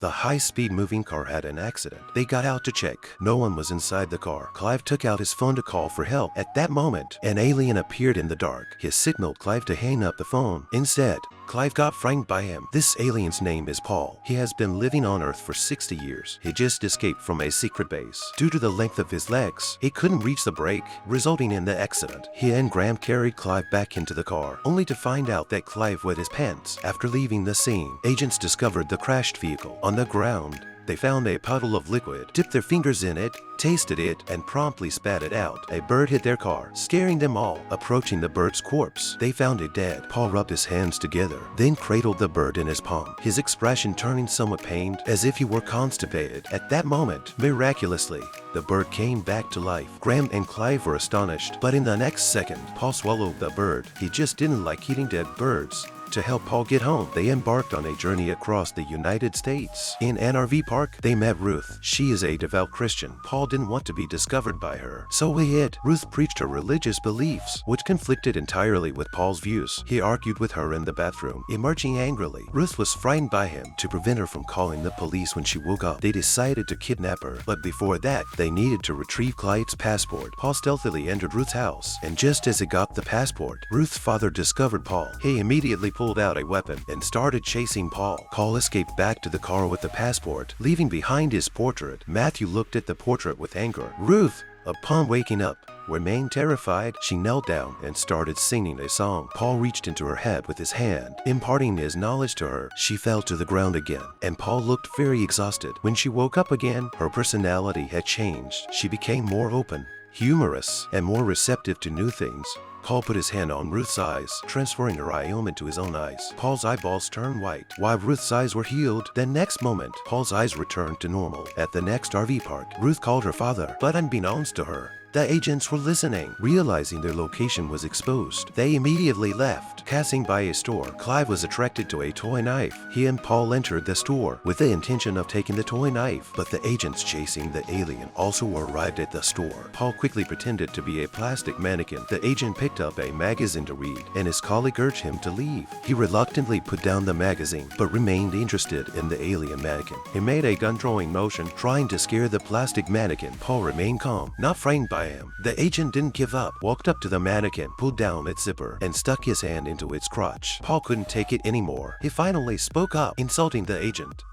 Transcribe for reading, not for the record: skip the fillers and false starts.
The high-speed moving car had an accident. They got out to check. No one was inside the car. Clive took out his phone to call for help. At that moment, an alien appeared in the dark. He signaled Clive to hang up the phone. Instead, Clive got frightened by him. This alien's name is Paul. He has been living on Earth for 60 years. He just escaped from a secret base. Due to the length of his legs, he couldn't reach the brake, resulting in the accident. He and Graeme carried Clive back into the car, only to find out that Clive wet his pants. After leaving the scene, agents discovered the crashed vehicle. On the ground, they found a puddle of liquid, dipped their fingers in it, tasted it, and promptly spat it out. A bird hit their car, scaring them all. Approaching the bird's corpse, they found it dead. Paul rubbed his hands together, then cradled the bird in his palm, his expression turning somewhat pained, as if he were constipated. At that moment, miraculously, the bird came back to life. Graeme and Clive were astonished, but in the next second, Paul swallowed the bird. He just didn't like eating dead birds. To help Paul get home, they embarked on a journey across the United States. In an RV park, they met Ruth. She is a devout Christian. Paul didn't want to be discovered by her, so he hid. Ruth preached her religious beliefs, which conflicted entirely with Paul's views. He argued with her in the bathroom, emerging angrily. Ruth was frightened by him. To prevent her from calling the police when she woke up, they decided to kidnap her. But before that, they needed to retrieve Clive's passport. Paul stealthily entered Ruth's house, and just as he got the passport, Ruth's father discovered Paul. He immediately pulled out a weapon and started chasing Paul. Paul escaped back to the car with the passport, leaving behind his portrait. Matthew looked at the portrait with anger. Ruth, upon waking up, remained terrified. She knelt down and started singing a song. Paul reached into her head with his hand, imparting his knowledge to her. She fell to the ground again, and Paul looked very exhausted. When she woke up again, her personality had changed. She became more open, humorous, and more receptive to new things. Paul put his hand on Ruth's eyes, transferring her ioma into his own eyes. Paul's eyeballs turned white, while Ruth's eyes were healed. The next moment, Paul's eyes returned to normal. At the next RV park, Ruth called her father, but unbeknownst to her, the agents were listening. Realizing their location was exposed, they immediately left. Passing by a store, Clive was attracted to a toy knife. He and Paul entered the store with the intention of taking the toy knife, but the agents chasing the alien also arrived at the store. Paul quickly pretended to be a plastic mannequin. The agent picked up a magazine to read, and his colleague urged him to leave. He reluctantly put down the magazine, but remained interested in the alien mannequin. He made a gun-throwing motion, trying to scare the plastic mannequin. Paul remained calm, not frightened by him. The agent didn't give up, walked up to the mannequin, pulled down its zipper, and stuck his hand into its crotch. Paul couldn't take it anymore. He finally spoke up, insulting the agent.